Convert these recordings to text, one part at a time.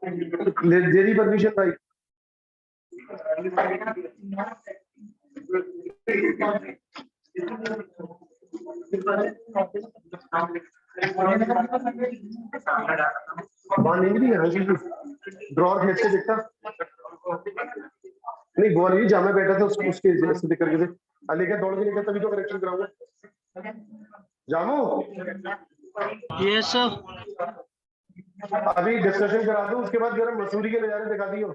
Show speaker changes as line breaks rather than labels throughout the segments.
दे दी permission भाई? Drawer खींच के देखता नहीं, वो नहीं जहाँ मैं बैठा था उसके ऐसे देख करके थे। लेकर दौड़ के लेकर तभी तो करेक्शन कराऊंगा। Jamu
yes sir.
अभी डिस्कशन करा दो, उसके बाद जरा मसूरी के नजारे दिखा दियो।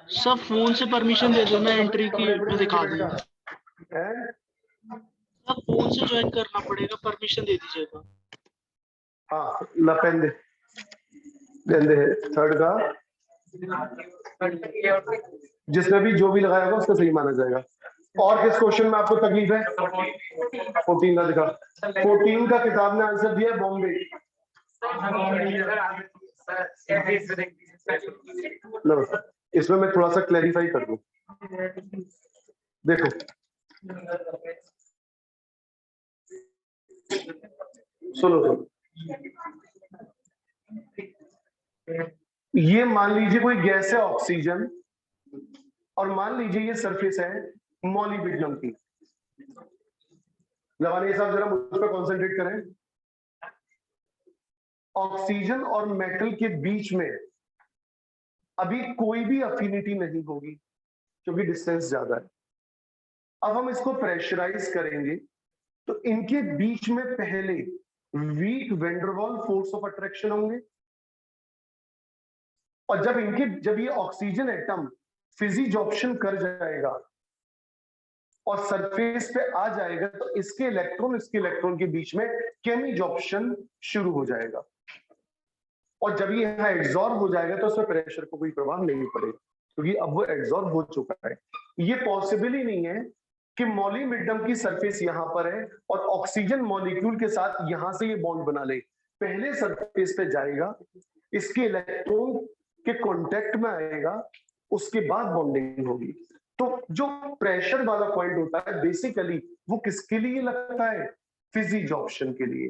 सर फोन से परमिशन दे दो, मैं एंट्री की मैं दिखा दूंगा।
हैं?
सर फोन से ज्वाइन करना पड़ेगा, परमिशन दे दीजिएगा।
हाँ ला pen they, pen they third का, जिसमें भी जो भी लगाया होगा उसका सही माना जाएगा। और किस क्वेश्चन में आपको तकलीफ है? 14 का दिखा। 14 का किताब ने आंसर दिया बॉम्बे। लो, इसमें मैं थोड़ा सा क्लैरिफाई कर दूं। देखो सुनो, ये मान लीजिए कोई गैस है ऑक्सीजन, और मान लीजिए ये सरफेस है मॉलिब्डेनम की। लवानी साहब जरा मुझ पर कॉन्सेंट्रेट करें। ऑक्सीजन और मेटल के बीच में अभी कोई भी अफिनिटी नहीं होगी क्योंकि डिस्टेंस ज्यादा है। अब हम इसको प्रेशराइज करेंगे तो इनके बीच में पहले weak van der Waal force of attraction होंगे, और जब ये ऑक्सीजन एटम फिजिजॉप्शन कर जाएगा और सरफेस पे आ जाएगा तो इसके इलेक्ट्रॉन के बीच में केमिजॉप्शन शुरू हो जाएगा, और जब ये यहाँ एब्जॉर्ब हो जाएगा तो उसमें प्रेशर को कोई प्रभाव नहीं पड़ेगा क्योंकि अब वो एब्जॉर्ब हो चुका है। ये पॉसिबल ही नहीं है कि मॉलिब्डेनम की सरफेस यहाँ पर है और ऑक्सीजन मॉलिक्यूल के साथ यहां से ये बॉन्ड बना ले। पहले सरफेस पे जाएगा, इसके इलेक्ट्रॉन के कांटेक्ट में आएगा, उसके बाद बॉन्डिंग होगी। तो जो प्रेशर वाला पॉइंट होता है बेसिकली वो किसके लिए लगता है? फिजिजॉप्शन के लिए।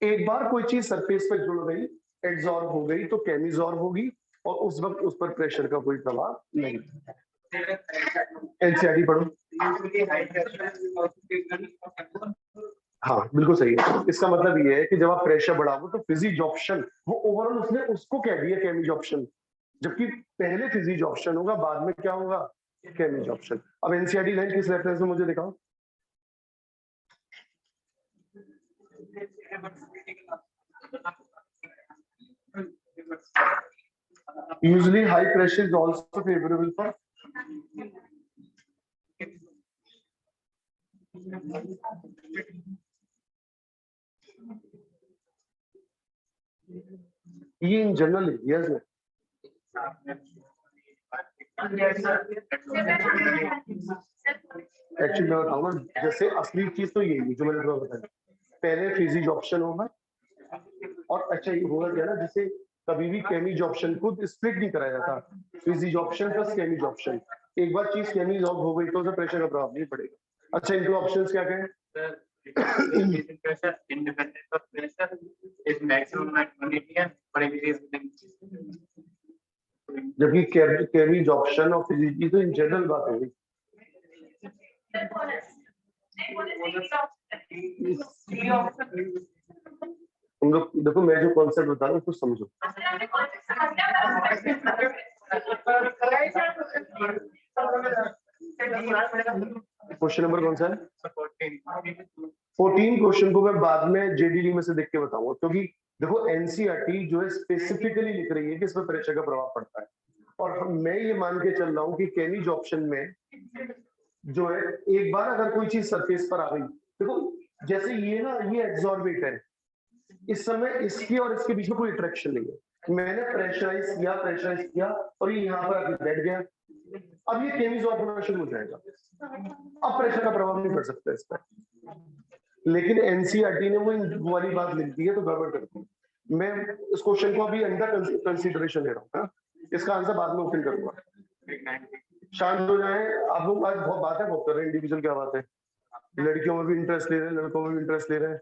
एक बार कोई चीज सरफेस पे जुड़ गई, एब्जॉर्ब हो गई तो केमिजॉर्ब होगी, और उस वक्त उस पर प्रेशर का कोई प्रभाव नहीं। एनसीईआरटी पढ़ो। हाँ बिल्कुल सही है। इसका मतलब ये है कि जब आप प्रेशर बढ़ाओ तो फिजिजॉप्शन, वो ओवरऑल उसने उसको कह दिया केमिजॉप्शन, जबकि पहले फिजिजॉप्शन होगा, बाद में क्या होगा? केमिजॉप्शन। अब एनसीईआरटी लाइन किस रेफरेंस में मुझे दिखाओ। Usually high pressure is also favorable for ये इन जनरल एरियाज में एक्चुअली मैं बताऊंगा, जैसे असली चीज तो यही है जो मैंने तुम्हें बताया, पहले फिजिजॉप्शन होगा, और अच्छा ये होगा क्या ना, जैसे कभी भी केमिजॉप्शन को स्प्लिट नहीं कराया जाता, फिजिजॉप्शन प्लस केमिजॉप्शन। एक बार चीज केमिजॉर्ब हो गई तो उसे प्रेशर का प्रभाव नहीं पड़ेगा। अच्छा इनके ऑप्शंस क्या कहें?
pressure independent of pressure is maximum at 180 for increase
जबकि केमिजॉप्शन और फिजिजी तो इन जनरल बात हो गई। तुम लोग देखो, मैं जो कॉन्सेप्ट बता रहा हूँ उसको समझो। क्वेश्चन नंबर कौन सा है? 14 क्वेश्चन को मैं बाद में जेडीडी में से देख के बताऊंगा, क्योंकि देखो एनसीईआरटी जो है स्पेसिफिकली लिख रही है कि इसमें प्रेशर का प्रभाव पड़ता है, और मैं ये मान के चल रहा हूँ कि केमिजॉप्शन में जो है एक बार अगर कोई चीज सरफेस पर आ गई, देखो जैसे ये ना, ये एब्जॉर्बेट है, इस समय इसकी और इसके बीच में कोई अट्रैक्शन नहीं है, मैंने प्रेशराइज किया और ये यहाँ पर आके बैठ गया, अब ये केमिजॉर्ब होना शुरू हो जाएगा, अब प्रेशर का प्रभाव नहीं पड़ सकता इस पर। लेकिन एनसीईआरटी ने वो वाली बात लिख दी है तो गड़बड़ कर दी। मैं इस क्वेश्चन को अभी अंडर कंसीडरेशन ले रहा हूँ, इसका आंसर बाद में ओपन करूंगा। शांत हो जाए आप लोग, आज बहुत बात है, बहुत कर रहे हैं इंडिविजुअल, क्या बात है, लड़कियों में भी इंटरेस्ट ले रहे हैं, लड़कों में भी इंटरेस्ट ले रहे हैं।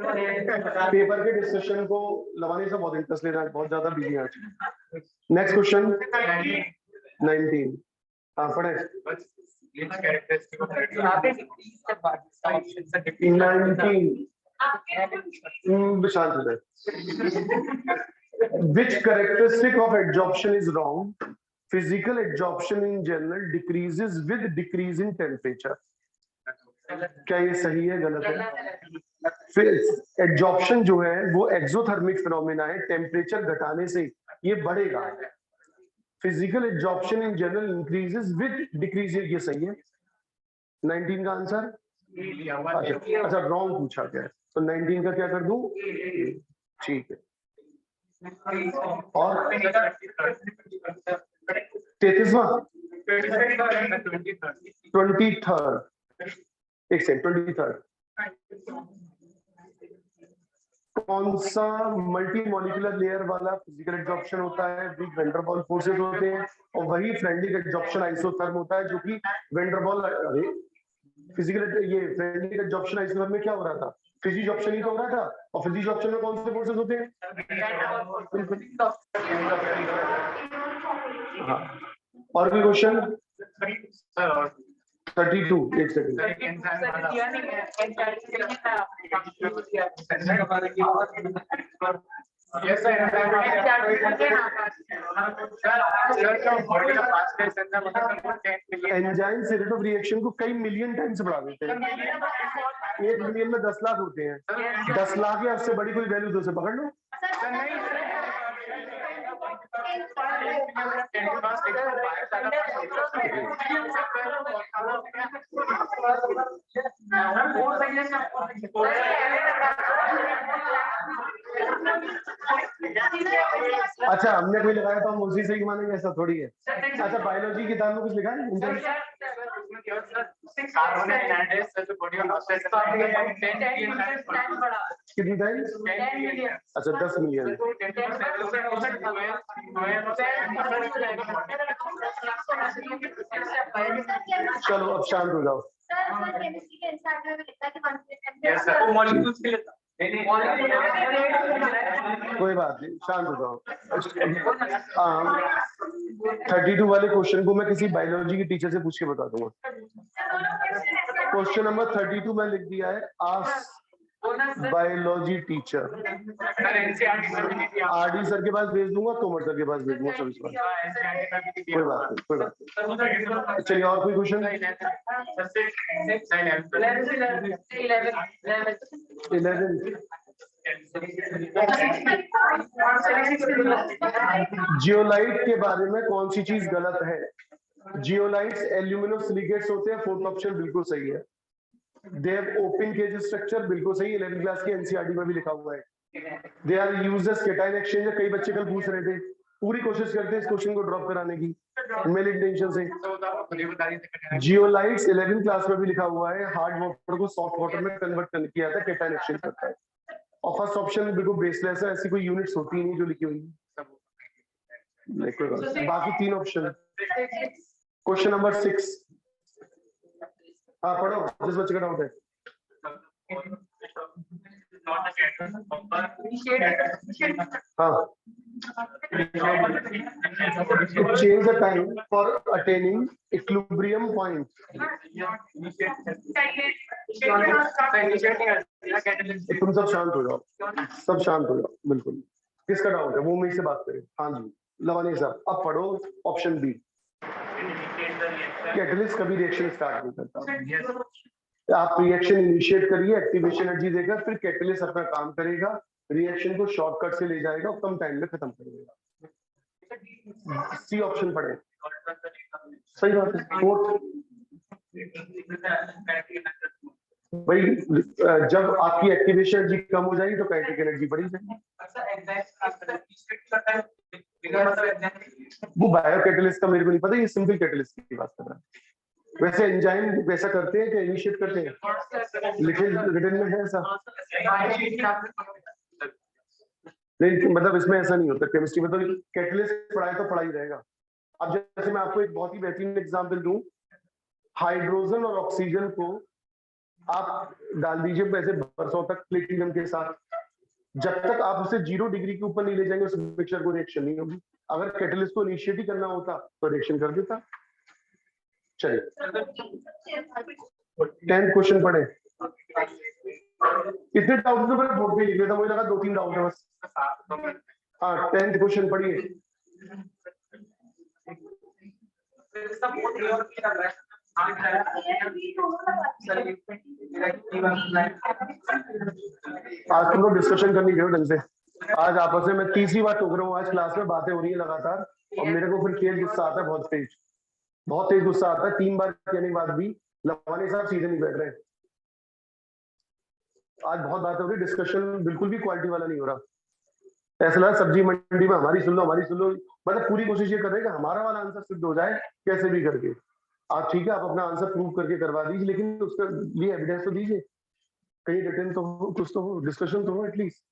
पेपर के डिस्कशन को लवानी से बहुत इंटरेस्ट ले रहा है, बहुत ज्यादा बिजी आज। Next question 19। हाँ पढ़े। 19 शांत हो जाए। Which characteristic of adsorption is wrong? Physical adsorption in general decreases with decrease in temperature. क्या ये सही है गलत है? फिर एडजॉर्प्शन जो है वो एक्सोथर्मिक फिनोमेना है, टेम्परेचर घटाने से ये बढ़ेगा। Physical adsorption in general increases with decrease, ये सही है। 19 का आंसर अच्छा रॉन्ग पूछा गया है, तो 19 का क्या कर दूं? ठीक है। और 33वां 23rd, एक सेकंड 23rd कौन सा मल्टी मॉलिक्यूलर लेयर वाला फिजिकल एडजॉर्प्शन होता है? वीक वैन डर वाल फोर्सेस होते हैं, और वही फ्रेंडली एडजॉर्प्शन आइसोथर्म होता है, जो कि वैन डर वाल फिजिकल ये फ्रेंडली एडजॉर्प्शन आइसोथर्म में क्या हो रहा था? फिजी जॉप्शन ही तो हो रहा था, और फिजी जॉप्शन में कौन से फोर्सेस होते हैं? हाँ, और भी क्वेश्चन 32, एक सेकंड। एंजाइम से रेट ऑफ रिएक्शन को कई मिलियन टाइम्स बढ़ा देते हैं। 1 मिलियन में 10 लाख होते हैं, 10 लाख या उससे बड़ी कोई वैल्यू दो से पकड़ लो। अच्छा, हमने कोई लगाया तो हम उसी से ही मानेंगे, ऐसा थोड़ी है। अच्छा, बायोलॉजी की किताब में कुछ लिखा है? कितनी टाइम्स? अच्छा 10 मिलियन। चलो अब शांत हो जाओ। कोई बात नहीं, शांत हो जाओ। 32 वाले क्वेश्चन को मैं किसी बायोलॉजी की टीचर से पूछ के बता दूंगा। क्वेश्चन नंबर 32 में लिख दिया है, ask biology teacher. RD sir के पास भेज दूंगा, तोमर सर के पास भेज दूंगा, 24 बार। कोई बात नहीं, कोई बात नहीं। चलिए और कोई क्वेश्चन? 11 जियोलाइट के बारे में कौन सी चीज गलत है? जियोलाइट्स एल्यूमिनोसिलिकेट्स होते हैं, फोर्थ ऑप्शन बिल्कुल सही है। They have open cage structure, बिल्कुल सही, 11th क्लास के एनसीईआरटी में भी लिखा हुआ है। They are used as cation exchange, कई बच्चे कल पूछ रहे थे, पूरी कोशिश करते हैं इस क्वेश्चन को ड्रॉप कराने की मेल इंटेंशन से। जियोलाइट्स 11th क्लास में भी लिखा हुआ है, हार्ड वाटर को सॉफ्ट वाटर में कन्वर्ट किया जाता है, केटाइन एक्सचेंज करता है। और फर्स्ट ऑप्शन बिल्कुल बेसलेस है, ऐसी कोई यूनिट्स होती ही नहीं जो लिखी हुई है। बाकी 3 ऑप्शन। क्वेश्चन नंबर 6, हाँ पढ़ो, जिस बच्चे का डाउट है। हाँ, change the time for attaining equilibrium point. तुम सब शांत हो जाओ, सब शांत हो जाओ, बिल्कुल। किसका डाउट है वो मेरे से बात करें। हाँ जी लवानी साहब, अब पढ़ो ऑप्शन बी। कैटलिस्ट कभी रिएक्शन स्टार्ट नहीं करता। आप रिएक्शन इनिशिएट करिए एक्टिवेशन एनर्जी देकर, फिर कैटलिस्ट अपना काम करेगा, रिएक्शन को शॉर्टकट से ले जाएगा और कम टाइम में खत्म करेगा। सी ऑप्शन पढ़े, सही बात है। फोर्थ भाई, जब आपकी एक्टिवेशन एनर्जी कम हो जाएगी तो काइनेटिक एनर्जी बढ़ी जाएगी। वो बायो कैटलिस्ट का मेरे को नहीं पता, ये सिंपल कैटलिस्ट की बात कर रहा है। वैसे एंजाइम वैसा करते हैं कि इनिशिएट करते हैं, रिटन में है ऐसा नहीं, मतलब इसमें ऐसा नहीं होता। केमिस्ट्री में तो कैटलिस्ट पढ़ाए तो पढ़ा ही रहेगा। अब जैसे मैं आपको एक बहुत ही बेहतरीन एग्जांपल दूं, हाइड्रोजन और ऑक्सीजन को आप डाल दीजिए वैसे बरसों तक प्लेटिनम के साथ, जब तक आप उसे 0 डिग्री के ऊपर नहीं ले जाएंगे उस मिक्सचर को रिएक्शन नहीं होगी। अगर कैटलिस्ट को इनिशिएट ही करना होता तो रिएक्शन कर देता। चलिए 10th क्वेश्चन पढ़े। इतने डाउट तो मैंने बोर्ड पे लिख लिया था, मुझे लगा 2-3 डाउट है बस। हाँ 10th क्वेश्चन पढ़िए। आज तुम लोग डिस्कशन करनी चाहिए ढंग से। आज आपस में मैं तीसरी बार टोक रहा हूँ, आज क्लास में बातें हो रही है लगातार और मेरे को फिर खेल गुस्सा आता है, बहुत तेज गुस्सा आता है। 3 बार कहने के बाद भी लवानी साहब सीधे नहीं बैठ रहे। आज बहुत बात हो रही, डिस्कशन बिल्कुल भी क्वालिटी वाला नहीं हो रहा। ऐसा लगा सब्जी मंडी में हमारी सुन लो, मतलब पूरी कोशिश ये कर रहे हैं कि हमारा वाला आंसर सिद्ध हो जाए कैसे भी करके। आप ठीक है, आप अपना आंसर प्रूव करके करवा दीजिए, लेकिन उसके लिए एविडेंस तो दीजिए, कहीं रिटर्न तो हो, कुछ तो हो, डिस्कशन तो हो एटलीस्ट।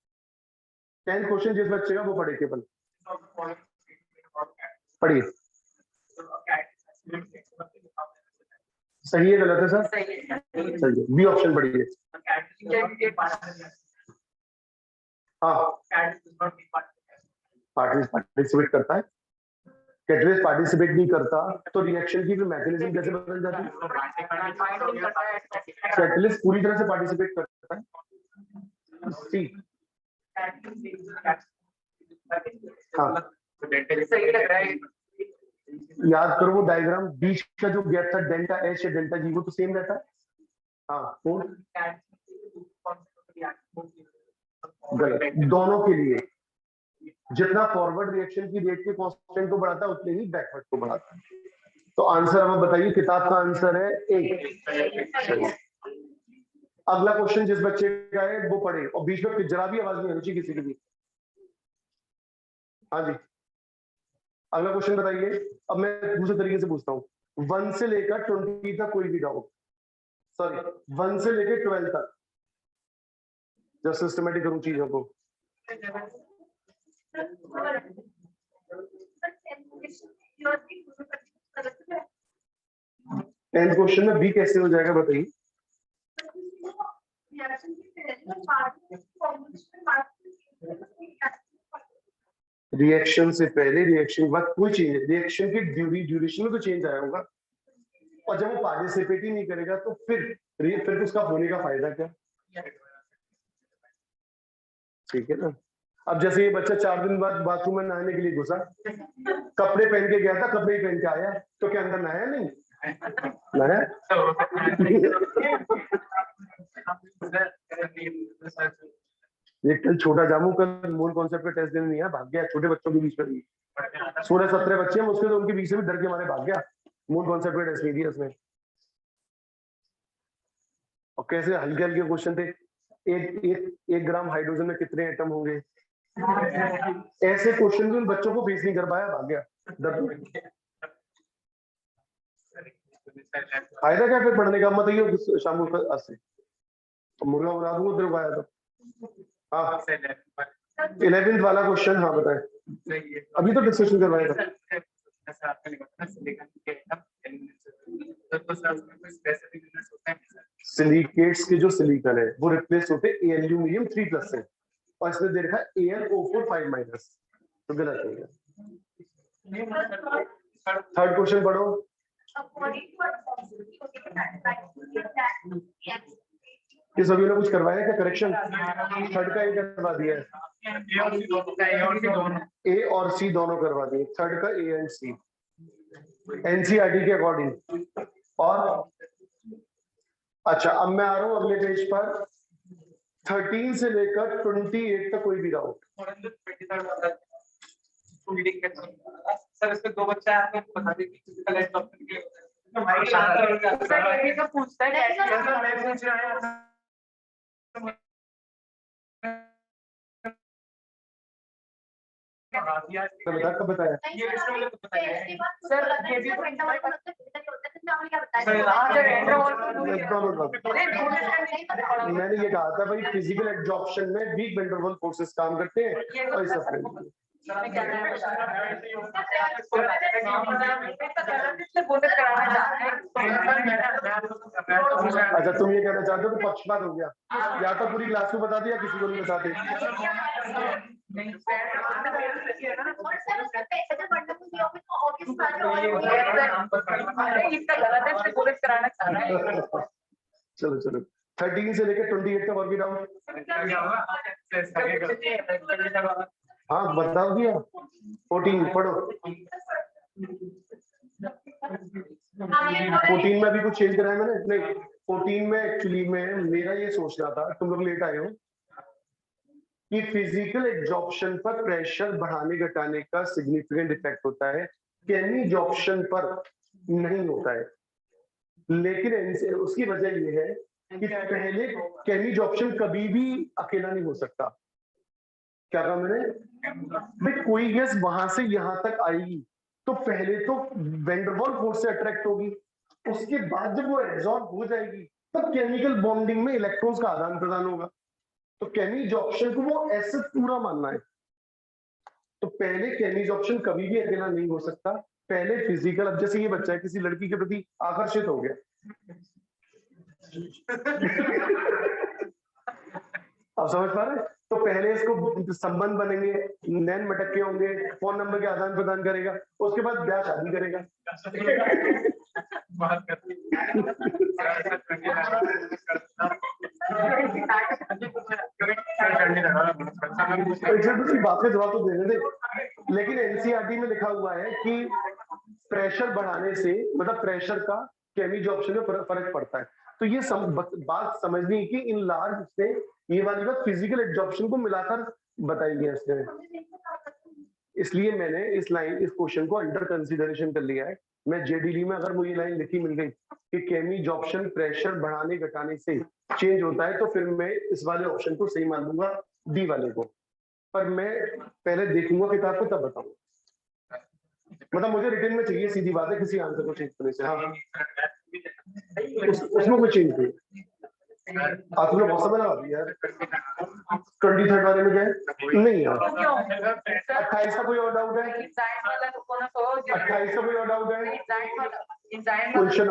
10th क्वेश्चन जिस बच्चे का वो पढ़े केवल पढ़िए। सही है गलत है सर? सही है। बी ऑप्शन पढ़िए। हाँ पार्टिसिपेट करता है, कैटलिस्ट पार्टिसिपेट नहीं करता तो रिएक्शन की मैकेनिज्म कैसे बदल जाती है? कैटलिस्ट पूरी तरह से पार्टिसिपेट करता है। सी हाँ याद करो वो डायग्राम, बीच का जो गैप था डेल्टा एच या डेल्टा जी वो तो सेम रहता है। हाँ गलत, दोनों के लिए जितना फॉरवर्ड रिएक्शन की रेट के कांस्टेंट को बढ़ाता है उतने ही बैकवर्ड को बढ़ाता है। तो आंसर हमें बताइए, किताब का आंसर है ए। अगला क्वेश्चन जिस बच्चे का है वो पढ़े और बीच में जरा भी आवाज नहीं होनी चाहिए किसी की भी। हाँ जी अगला क्वेश्चन बताइए। अब मैं दूसरे तरीके से पूछता हूँ, 1 से लेकर 20 तक कोई भी डाउट, सॉरी 1 से लेकर 12 तक, जब सिस्टमेटिक करूं चीजों को। टेंथ क्वेश्चन में बी कैसे हो जाएगा बताइए? रिएक्शन से पहले रिएक्शन के बाद कोई चेंज, रिएक्शन की ड्यूरेशन में तो चेंज आया होगा, और जब वो पार्टिसिपेट ही नहीं करेगा तो फिर उसका होने का फायदा क्या? ठीक है ना। अब जैसे ये बच्चा 4 दिन बाद बाथरूम में नहाने के लिए घुसा, कपड़े पहन के गया था, कपड़े ही पहन के आया, तो क्या अंदर नहाया नहीं? नहाया। ये कल छोटा जामू कल मूल कॉन्सेप्ट का टेस्ट देने नहीं आया, भाग गया। छोटे बच्चों के बीच में 16-17 बच्चे हैं उसके, तो उनके बीच से भी डर के मारे भाग गया, मूल कॉन्सेप्ट का टेस्ट नहीं दिया उसने। और कैसे हल्के हल्के क्वेश्चन थे, एक ग्राम हाइड्रोजन में कितने एटम होंगे, ऐसे क्वेश्चन भी उन बच्चों को फेस नहीं कर पाया, भाग गया। फायदा क्या फिर पढ़ने का? मत ये शाम को से मुर्गा उड़ा दूंगा तेरे को आया तो। हाँ 11th वाला क्वेश्चन, हाँ बताए, अभी तो डिस्कशन करवाया था। सिलिकेट्स के जो सिलिकॉन है वो रिप्लेस होते एल्यूमिनियम 3+ से, और इसमें दे रखा है AlO4 5-, तो गलत हो गया। 3rd क्वेश्चन पढ़ो। ये सभी ने कुछ करवाया क्या करेक्शन? 3rd का ए करवा दिया है, ए और सी दोनों करवा दिए, 3rd का ए एंड सी NCERT के अकॉर्डिंग। और अच्छा अब मैं आ रहा हूँ अगले पेज पर, 13 से लेकर 28 तक कोई भी डाउट? सर इसमें 2 बच्चा है, आपको बता दें कि फिजिकल एंड डॉक्टर के पूछता है कब बताया सर? मैंने ये कहा था भाई फिजिकल एब्जॉर्प्शन में weak van der Waals forces काम करते हैं और इस अच्छा, तुम ये कहना चाहते हो कि पक्षपात हो गया, या तो पूरी क्लास को बता दिया, किसी को नहीं बताते। चलो चलो, 13 से लेकर 28 तक और भी डाउट। हाँ बता दिया। 14 पढ़ो। 14 में अभी कुछ चेंज कराया मैंने? नहीं, 14 में एक्चुअली में मेरा ये सोचना था, तुम लोग लेट आए हो, कि फिजिकल एब्जॉर्प्शन पर प्रेशर बढ़ाने घटाने का सिग्निफिकेंट इफेक्ट होता है, केमी एब्जॉर्प्शन पर नहीं होता है। लेकिन उसकी वजह ये है कि पहले केमी एब्जॉर्प्शन कभी भी अकेला नहीं हो सकता। क्या कहा मैंने? भाई कोई गैस वहां से यहां तक आएगी तो पहले तो वैंडरवाल फोर्स से अट्रैक्ट होगी, उसके बाद जब वो एब्जॉर्ब हो जाएगी तब केमिकल बॉन्डिंग में इलेक्ट्रॉन्स का आदान प्रदान होगा। तो केमी एब्जॉर्प्शन को वो ऐसे पूरा मानना है। तो पहले केमी एब्जॉर्प्शन कभी भी अकेला नहीं हो सकता, पहले फिजिकल। अब जैसे ये बच्चा है किसी लड़की के प्रति आकर्षित हो गया, अब समझ पा रहे? तो पहले इसको संबंध बनेंगे, नैन मटके होंगे, फोन नंबर के आदान प्रदान करेगा, उसके बाद ब्याह शादी करेगा। बात का जवाब तो देने दे। लेकिन एनसीईआरटी में लिखा हुआ है कि प्रेशर बढ़ाने से, मतलब प्रेशर का केमी एब्जॉर्प्शन में फर्क पड़ता है। तो ये बात समझनी है कि इन लार्ज से ये वाली बात फिजिकल एब्जॉर्प्शन को मिलाकर बताई गई है। इसलिए मैंने इस क्वेश्चन को अंडर कंसीडरेशन कर लिया है। मैं जेडीडी में अगर मुझे लाइन लिखी मिल गई कि केमी एब्जॉर्प्शन प्रेशर बढ़ाने घटाने से चेंज होता है, तो फिर मैं इस वाले ऑप्शन को सही मान लूंगा, डी वाले को। पर मैं पहले देखूंगा किताब को तब बताऊंगा। मतलब मुझे रिटर्न में चाहिए, सीधी बात है, किसी आंसर को चेंज करने से। हाँ उसमें कोई चेंज नहीं। आपने बहुत समय लगा दिया यार। 23rd वाले में गए नहीं यार। 28 का कोई और डाउट है? 28 का कोई और डाउट है? क्वेश्चन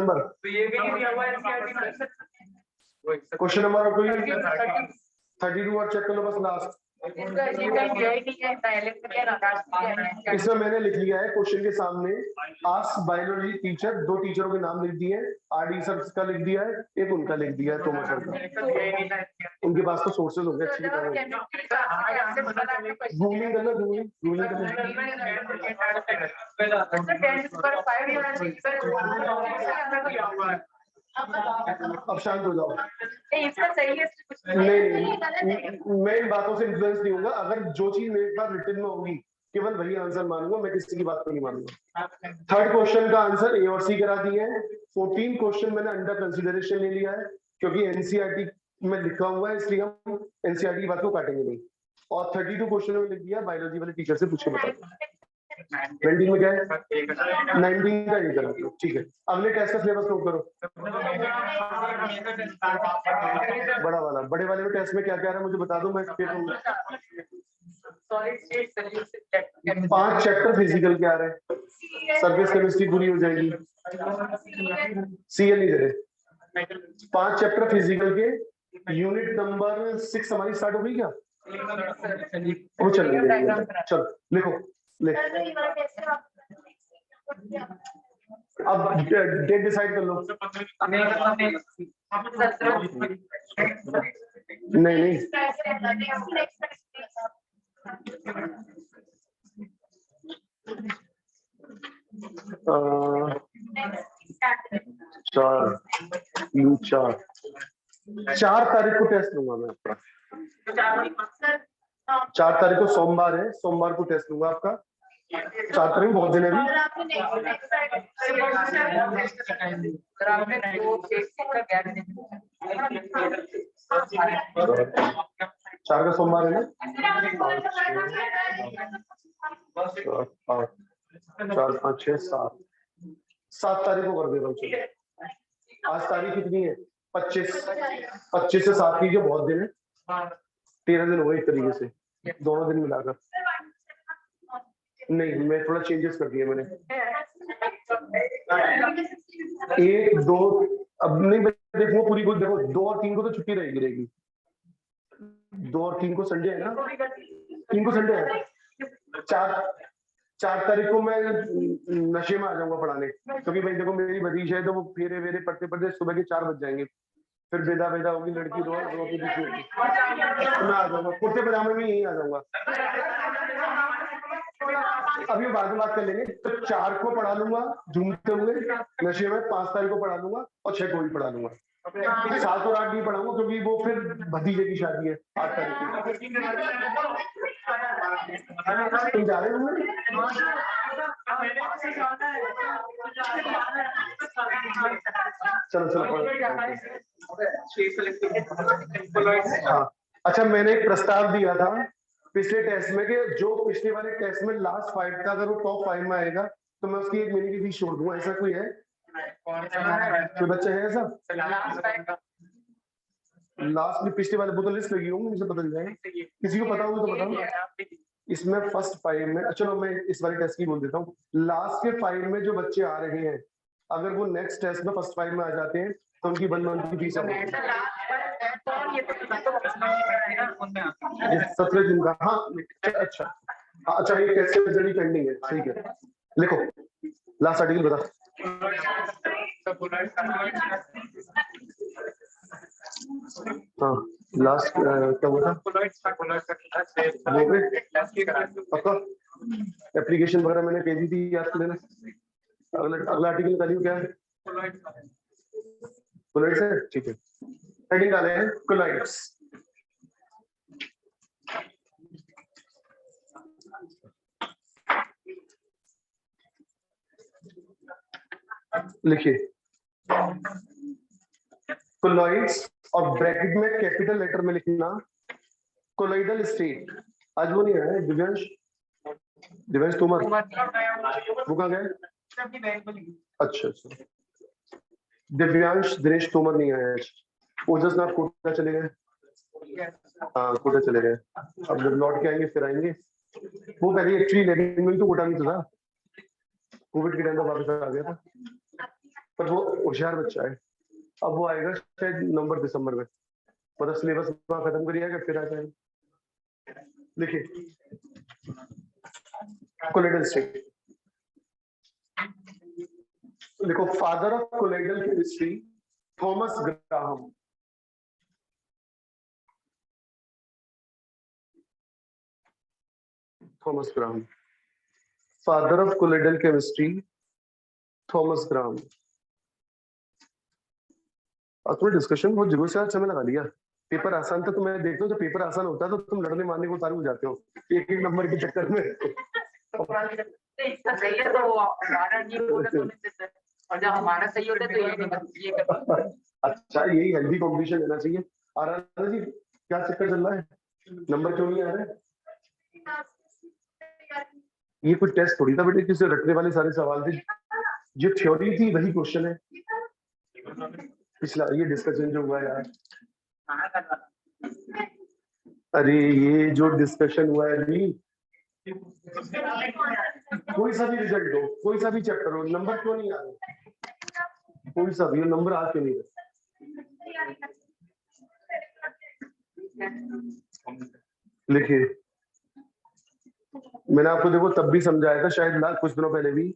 नंबर कोई 32 और चेक कर लो बस लास्ट। इसमें मैंने लिख लिया है क्वेश्चन के सामने, आस्क बायोलॉजी टीचर, 2 टीचरों के नाम लिख दिए, आरडी सर का लिख दिया है, एक उनका लिख दिया है तोमर सर का। उनके पास तो सोर्सेज हो गए अच्छी तरह। गूगलिंग करना, गूगलिंग करना। अब शांत हो जाओ। नहीं, मैं इन बातों से इन्फ्लुएंस नहीं होगा। अगर जो चीज मेरे पास रिटन में होगी केवल वही आंसर मानूंगा, मैं किसी की बात को नहीं मानूंगा। 3rd क्वेश्चन का आंसर ए और सी करा दिए हैं। 14 क्वेश्चन मैंने अंडर कंसीडरेशन ले लिया है, क्योंकि एनसीईआरटी में लिखा हुआ है, इसलिए हम एनसीईआरटी की बात को काटेंगे नहीं। और 32 क्वेश्चन में लिख दिया, बायोलॉजी वाले टीचर से पूछ के बता। 19 में क्या है? 19 का ये करा, ठीक है। अगले टेस्ट का सिलेबस नोट करो। बड़ा वाला, बड़े वाले में टेस्ट में क्या क्या है मुझे बता दो, मैं 5 चैप्टर फिजिकल के आ रहे हैं, सरफेस केमिस्ट्री पूरी हो जाएगी। सीएल इधर है, 5 चैप्टर फिजिकल के, यूनिट नंबर 6 हमारी स्टार्ट हो गई क्या? वो चल रही है, चलो लिखो ले। अब डेट डिसाइड कर लो। नहीं 4 तारीख को टेस्ट लूंगा मैं आपका। 4 तारीख को सोमवार है, सोमवार को टेस्ट लूंगा आपका। 4 तारीख बहुत दिन है अभी। 4 का सोमवार है ना? 4, 5, 6, 7 तारीख को कर देता हूँ। आज तारीख कितनी है? 25 से 7 कीजिए, बहुत दिन है, 13 दिन हो गए एक तरीके से, दोनों दिन मिलाकर। नहीं, मैं थोड़ा चेंजेस कर दिए मैंने। 1 2 अब नहीं देखो पूरी को, देखो 2 और 3 को तो छुट्टी रहेगी 2 और 3 को संडे है ना, 3 को संडे है। 4 तारीख को मैं नशे में आ जाऊंगा पढ़ाने, क्योंकि भाई देखो मेरी भतीज है तो वो फेरे वेरे पढ़ते पढ़ते सुबह के 4 बज जाएंगे, फिर बेदा बेदा होगी लड़की रो रो के बीच में, तो मैं आ जाऊंगा कुर्ते पजामे में यही आ जाऊंगा। अभी बाद में बात कर लेंगे। तो 4 को पढ़ा लूंगा झूमते हुए नशे में, 5 तारीख को पढ़ा लूंगा और 6 को भी पढ़ा लूंगा। 7 और 8 नहीं पढ़ाऊंगा क्योंकि वो फिर भतीजे की शादी है 8 तारीख को। तुम जा रहे हो? चलो हाँ, अच्छा मैंने एक प्रस्ताव दिया था पिछले टेस्ट में कि जो पिछले वाले टेस्ट में लास्ट 5 था अगर वो टॉप 5 में आएगा तो मैं उसकी 1 महीने की फीस छोड़ दूंगा, ऐसा कोई है? कोई बच्चा है ऐसा? लास्ट में पिछले वाले बोतल लिस्ट लगी होंगी, मुझे पता चल जाएगा। किसी को पता होगा तो बताओ। इसमें फर्स्ट 5 में, चलो मैं इस वाले टेस्ट की बोल देता हूँ, लास्ट के 5 में जो बच्चे आ रहे हैं अगर वो नेक्स्ट टेस्ट में फर्स्ट 5 में आ जाते हैं तो उनकी 1 मंथ की फीस है 17 दिन का। हाँ अच्छा अच्छा, ये टेस्ट जर्नी पेंडिंग है, ठीक है लिखो लास्ट आर्टिकल बता। हाँ लास्ट क्या बोला? पक्का एप्लीकेशन वगैरह मैंने भेजी थी, याद कर लेना। अगला आर्टिकल निकालिए क्या है? कोलाइड्स है, ठीक है। हेडिंग डाले हैं कोलाइड्स। लिखिए कोलॉइड्स और ब्रैकेट में कैपिटल लेटर में लिखना कोलॉइडल स्टेट। आज वो नहीं आया है दिव्यांश, दिव्यांश तोमर वो कहाँ गए? अच्छा अच्छा, दिव्यांश दिनेश तोमर नहीं आया आज, ओजस नाथ कोटा चले गए। हाँ कोटा चले गए, अब जब लौट के आएंगे फिर आएंगे। वो पहले एक्चुअली लेकिन में तो कोटा नहीं था, कोविड के टाइम पर वापस आ गया था, पर वो होशियार बच्चा है। अब वो आएगा शायद नवंबर दिसंबर में, मतलब सिलेबस खत्म करिएगा फिर आ जाएगा। लिखिए कोलाइडल स्टेट लिखो। Father of colloidal chemistry Thomas Graham. Thomas Graham, father of colloidal chemistry Thomas Graham. और थोड़ी डिस्कशन बहुत जरूर से समय लगा लिया। पेपर आसान था तो मैं देखता हूँ जब पेपर आसान होता है तो तुम लड़ने मारने को उतारू हो जाते हो एक एक नंबर के चक्कर में।
और जब हमारा सही होता है तो ये
अच्छा यही हेल्दी कॉम्पिटिशन लेना चाहिए। आराधना जी क्या चक्कर चल रहा है, नंबर क्यों नहीं आ रहे? ये कुछ टेस्ट थोड़ी था बेटे किसे रटने वाले सारे सवाल थे, जो थ्योरी थी वही क्वेश्चन है। पिछला ये डिस्कशन जो हुआ यार, अरे ये जो डिस्कशन हुआ है अभी, कोई सा भी रिजल्ट हो, कोई सा भी चैप्टर हो, नंबर क्यों नहीं आ रहे? कोई सा भी नंबर आ क्यों नहीं रहे? लिखिए मैंने आपको देखो तब भी समझाया था शायद कुछ दिनों पहले भी,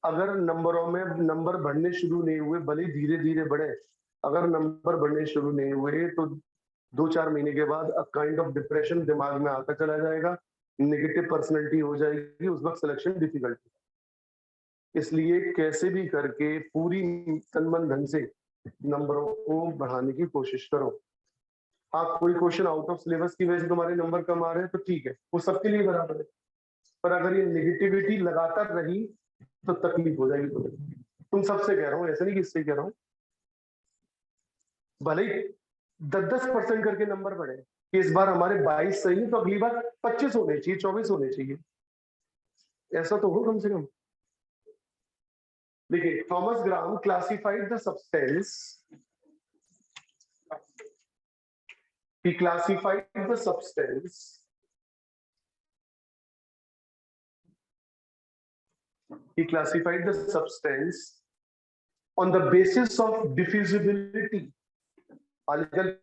अगर नंबरों में नंबर बढ़ने शुरू नहीं हुए, भले धीरे धीरे बढ़े, अगर नंबर बढ़ने शुरू नहीं हुए तो 2-4 महीने के बाद अ काइंड ऑफ डिप्रेशन दिमाग में आता चला जाएगा, नेगेटिव पर्सनैलिटी हो जाएगी, उस वक्त सिलेक्शन डिफिकल्ट। इसलिए कैसे भी करके पूरी तन मन धन से नंबरों को बढ़ाने की कोशिश करो। हाँ कोई क्वेश्चन आउट ऑफ सिलेबस की वजह से तुम्हारे नंबर कम आ रहे हैं तो ठीक है, वो सबके लिए बराबर है, पर अगर ये नेगेटिविटी लगातार रही तो तकलीफ हो जाएगी तुम्हें। तुम सबसे कह रहा हूँ, ऐसा नहीं कि इससे कह रहा हूँ। भले ही 10-10% करके नंबर बढ़े कि इस बार हमारे 22 सही है तो अगली बार 25 होने चाहिए, 24 होने चाहिए, ऐसा तो हो कम से कम। देखिए Thomas gram classified the substance, he classified the substance he classified the substance on the basis of diffusibility. आजकल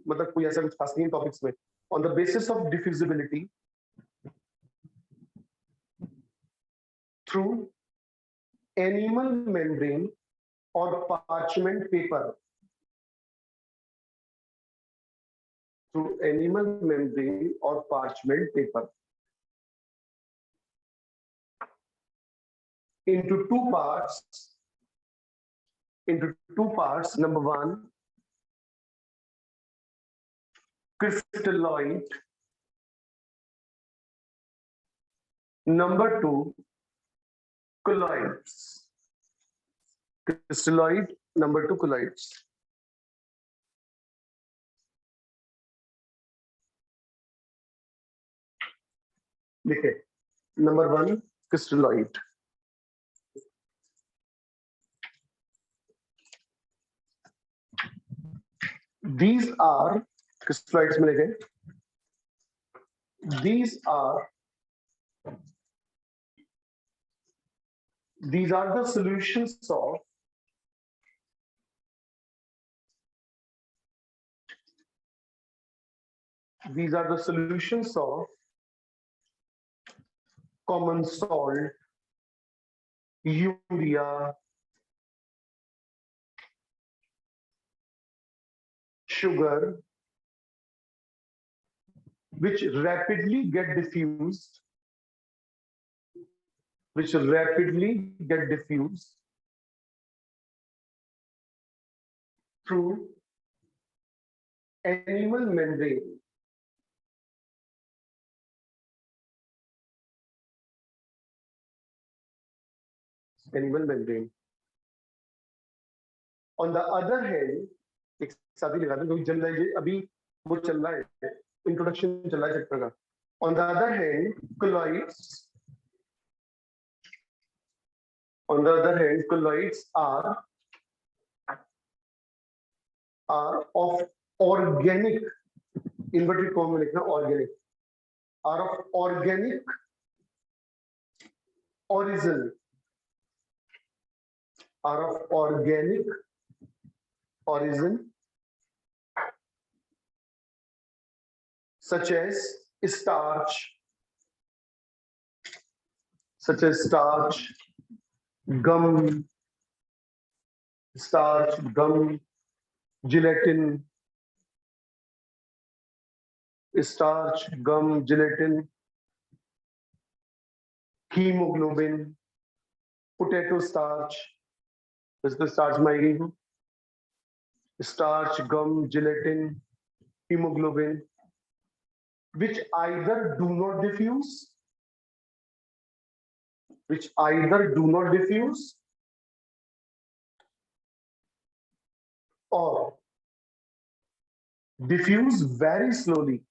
मतलब कोई ऐसा कुछ खास नहीं टॉपिक्स में. On the basis of diffusibility through animal membrane or parchment paper. Through animal membrane or parchment paper. Into two parts. Number one, crystalloid. Number two, colloids. Crystalloid, number two, colloids. लिखे. Number one, crystalloid. These are crystalloids में लिखे. These are the solutions of common salt, urea, sugar, which rapidly get diffused through animal membrane. On the other hand, एक साथ ही लगा दो क्योंकि generalise अभी वो चल रहा है, इंट्रोडक्शन चल रहा है चैप्टर का. On the other hand, colloids are of organic, inverted comma में लिखना organic, are of organic origin, such as starch, gum, gelatin, hemoglobin, potato starch, is the starch मांगेगी, starch, gum, gelatin, hemoglobin, which either do not diffuse or diffuse very slowly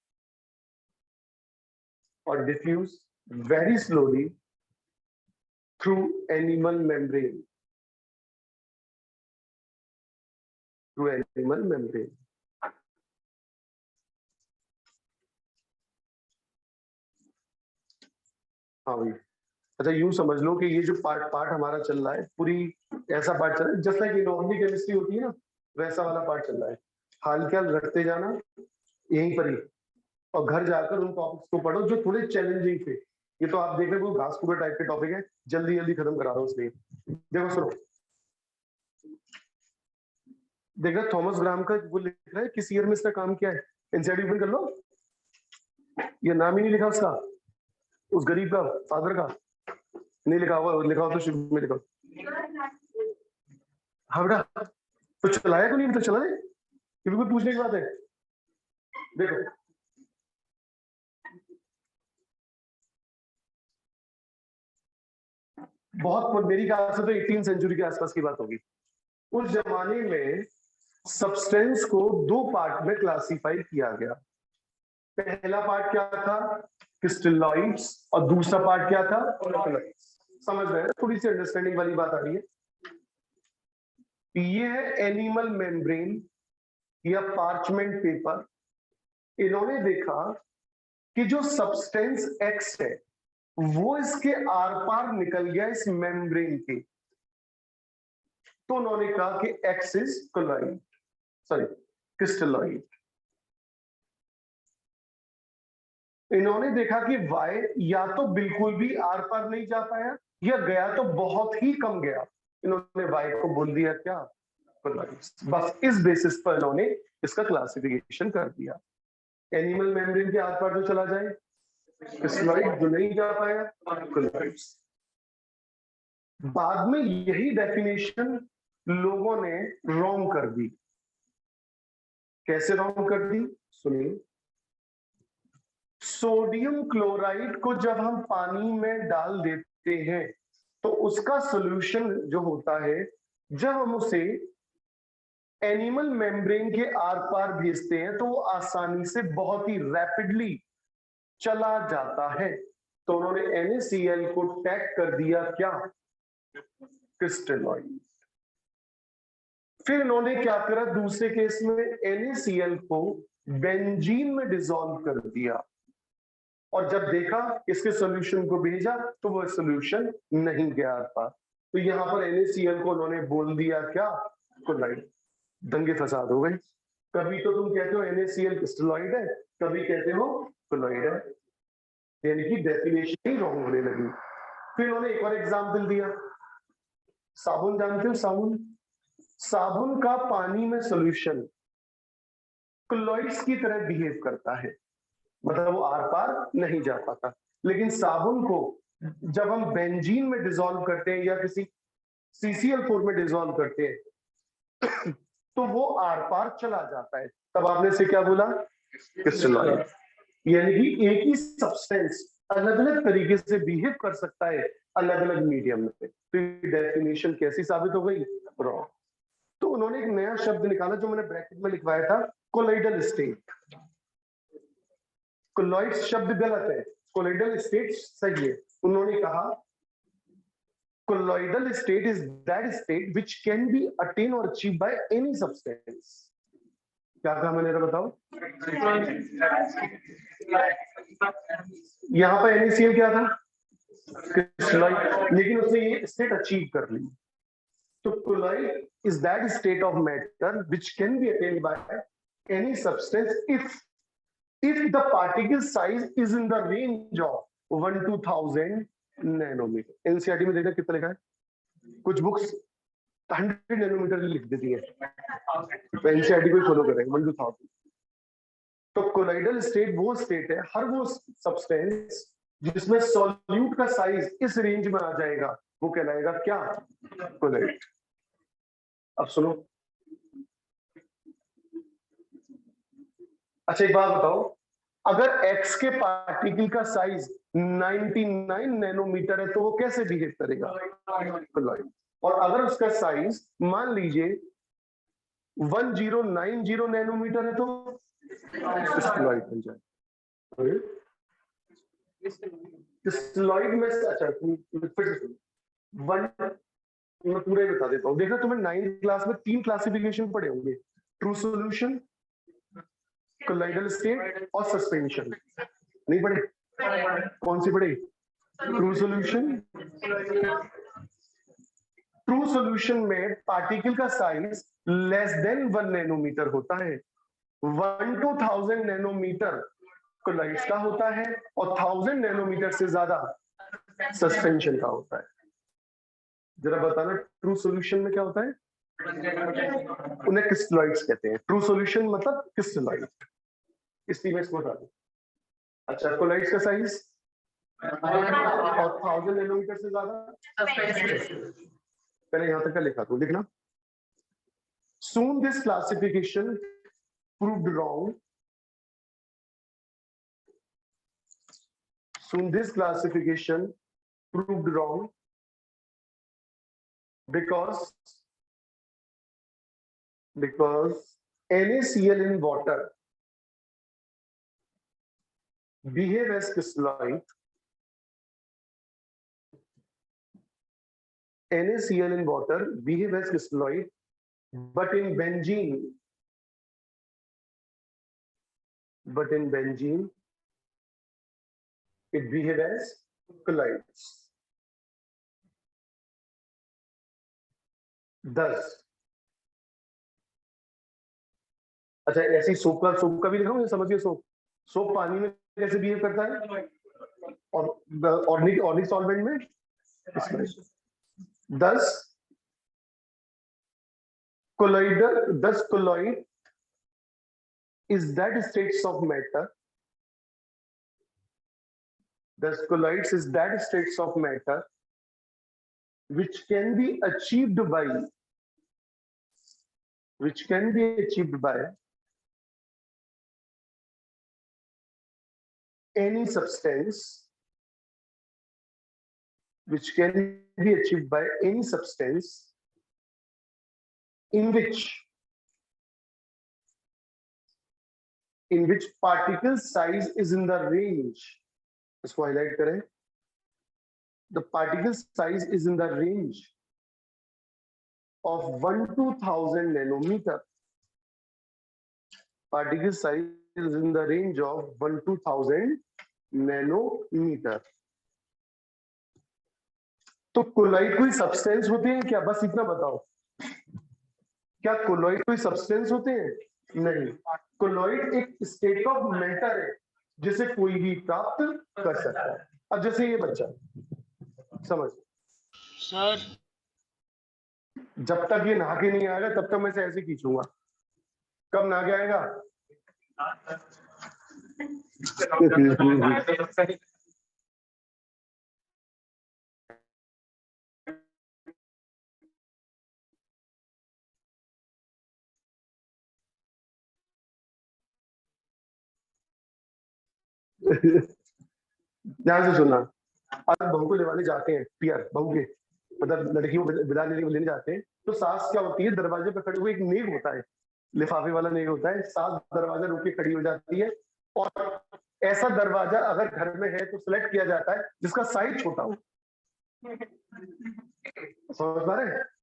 through animal membrane. हाँ भाई, अच्छा यूं समझ लो कि ये जो part हमारा चल रहा है, पूरी ऐसा पार्ट चल रहा है जस्ट लाइक इनऑर्गेनिक केमिस्ट्री होती है ना, वैसा वाला पार्ट चल रहा है. हाल क्या रखते जाना यहीं पर ही, और घर जाकर उन टॉपिक्स को पढ़ो जो थोड़े चैलेंजिंग थे. ये तो आप देख रहे हो घास पूरे टाइप के टॉपिक है, जल्दी खत्म करा रहा हूँ इसलिए. देखो सुनो, देखा थॉमस ग्राम का वो लिख रहा है किस ईयर में इसका काम किया है. एनसीईआरटी ओपन कर लो, ये नाम ही नहीं लिखा उसका, उस गरीब का फादर का नहीं लिखा हुआ, लिखा हो तो शुरू में लिखा. हाँ बेटा, तो चलाया तो नहीं, तो चला दे, ये बिल्कुल पूछने की बात है. देखो बहुत मेरी ख्याल से तो 18वीं सेंचुरी के आसपास की बात होगी. उस जमाने में सब्सटेंस को दो पार्ट में क्लासिफाई किया गया. पहला पार्ट क्या था, क्रिस्टलॉइड्स, और दूसरा पार्ट क्या था, colloids. समझ रहे हैं, थोड़ी सी अंडरस्टैंडिंग वाली बात आ रही है. ये है एनिमल मेम्ब्रेन या पार्चमेंट पेपर. इन्होंने देखा कि जो सब्सटेंस एक्स है वो इसके आर पार निकल गया इस मेम्ब्रेन के, तो उन्होंने कहा कि x is colloid, sorry crystalloid. इन्होंने देखा कि वाई या तो बिल्कुल भी आर पार नहीं जा पाया या गया तो बहुत ही कम गया, इन्होंने वाई को बोल दिया क्या, कोलॉइड। बस इस बेसिस पर इन्होंने इसका क्लासिफिकेशन कर दिया। एनिमल मेम्ब्रेन के आर पार जो चला जाए क्रिस्टलॉइड, जो नहीं जा पाया कोलॉइड। बाद में यही डेफिनेशन लोगों ने रॉन्ग कर दी। कैसे रॉन्ग कर दी सुनिए। सोडियम क्लोराइड को जब हम पानी में डाल देते हैं तो उसका सॉल्यूशन जो होता है, जब हम उसे एनिमल मेम्ब्रेन के आर पार भेजते हैं तो वो आसानी से बहुत ही रैपिडली चला जाता है। तो उन्होंने NaCl को टैग कर दिया क्या, क्रिस्टलॉइड। फिर इन्होंने क्या करा, दूसरे केस में NaCl को बेंजीन में डिसॉल्व कर दिया और जब देखा इसके सॉल्यूशन को भेजा तो वो सॉल्यूशन नहीं गया था। तो यहां पर NaCl को उन्होंने बोल दिया क्या, कोलॉइड। दंगे फसाद हो गए। कभी तो तुम कहते हो NaCl क्रिस्टलॉइड है, कभी कहते हो कोलॉइड है, यानी कि डेफिनेशन ही रॉन्ग होने लगी। फिर उन्होंने एक और एग्जाम्पल दिया, साबुन जानते हो, साबुन, साबुन का पानी में सॉल्यूशन कोलॉइड्स की तरह बिहेव करता है, मतलब वो आर पार नहीं जा पाता। लेकिन साबुन को जब हम बेंजीन में डिसॉल्व करते हैं या किसी CCl4 में डिसॉल्व करते हैं तो वो आर पार चला जाता है। तब आपने से क्या बोला, क्रिस्टलॉइड। यानी कि एक ही सब्सटेंस अलग अलग तरीके से बिहेव कर सकता है अलग अलग मीडियम में। तो डेफिनेशन कैसी साबित हो गई, रॉन्ग। तो उन्होंने एक नया शब्द निकाला जो मैंने ब्रैकेट में लिखवाया था, कोलॉइडल स्टेट। कोलॉइड शब्द गलत है, कोलॉइडल स्टेट सही है। उन्होंने कहा colloidal state is that state which can be attained or achieved by any substance। क्या कहा मैंने, बताओ। यहां पर NaCl क्या था, क्रिस्टलॉइड, लेकिन उसने ये स्टेट अचीव कर ली। तो colloid is that state of matter which can be attained by any substance if the particle size is in the range of 1 to 1000 nanometre. NCERT में देखा कितना लिखा है, कुछ बुक्स 100 नैनोमीटर लिख देती है, तो एनसीईआरटी को फॉलो करेंगे 1 to 1000। तो कोलॉइडल स्टेट वो स्टेट है, हर वो सब्सटेंस जिसमें सॉल्यूट का साइज इस रेंज में आ जाएगा वो कहलाएगा क्या, कोलॉइड। अब सुनो, अच्छा एक बात बताओ, अगर X के पार्टिकल का साइज 99 नैनोमीटर है तो वो कैसे बिहेव करेगा, कोलॉइड। और अगर उसका साइज मान लीजिए 1090 नैनोमीटर है तो क्रिस्टलॉइड बन जाए। क्रिस्टलॉइड में अच्छा फिर से वन मैं पूरे बता देता हूँ। देखना तुम्हें 9th क्लास में 3 क्लासिफिकेशन पढ़े होंगे, ट्रू सॉल्यूशन, कोलॉइडल स्टेट और सस्पेंशन। नहीं पढ़े? कौन सी पढ़े? True solution. ट्रू सॉल्यूशन में पार्टिकल का साइज लेस देन 1 नैनोमीटर होता है। 1 to 1000 नैनोमीटर कोलॉइड्स का होता है और 1000 नैनोमीटर से ज्यादा सस्पेंशन का होता है। जरा बताना ट्रू सॉल्यूशन में क्या होता है? उन्हें क्रिस्टलॉइड्स कहते हैं। ट्रू सॉल्यूशन मतलब क्रिस्टलॉइड, इसलिए मैं इसको बता दूं। अच्छा, कोलॉइड्स का साइज और 1000 नैनोमीटर से ज्यादा, पहले यहां तक का लिखा तो लिखना। Soon this classification proved wrong. Soon this classification proved wrong because NaCl in water behave as crystalloid. NaCl in water behave as crystalloid, but in benzene it behave as collides. Thus, अच्छा ऐसी soap का भी लिखा हूँ, समझिए soap पानी में कैसे बिहेव करता है और ऑर्गेनिक सॉल्वेंट में इसमें। Thus colloid is that states of matter. Thus colloids is that states of matter which can be achieved by any substance, in which particle size is in the range, इसको highlight करें, the particle size is in the range of 1 to 1000 nanometer. Particle size is in the range of 1 to 1000 nanometer. तो colloid कोई substance होते हैं क्या? बस इतना बताओ, क्या कोलॉइड कोई सब्सटेंस होते हैं? नहीं, कोलॉइड एक स्टेट ऑफ मैटर है जिसे कोई भी प्राप्त कर सकता है। अब जैसे ये बच्चा समझ
सर,
जब तक ये नहा के नहीं आएगा तब तक मैं इसे ऐसे खींचूंगा। कब नहा के आएगा? ध्यान से सुनना, अब बहू को लेवाने जाते हैं, पियर बहू के मतलब लड़की को विदा लेने जाते हैं, तो सास क्या होती है, दरवाजे पे खड़े हुए, एक नेग होता है, लिफाफे वाला नेग होता है, सास दरवाजा रोक के खड़ी हो जाती है और ऐसा दरवाजा अगर घर में है तो सिलेक्ट किया जाता है जिसका साइज छोटा हो। समझ पा रहे हैं?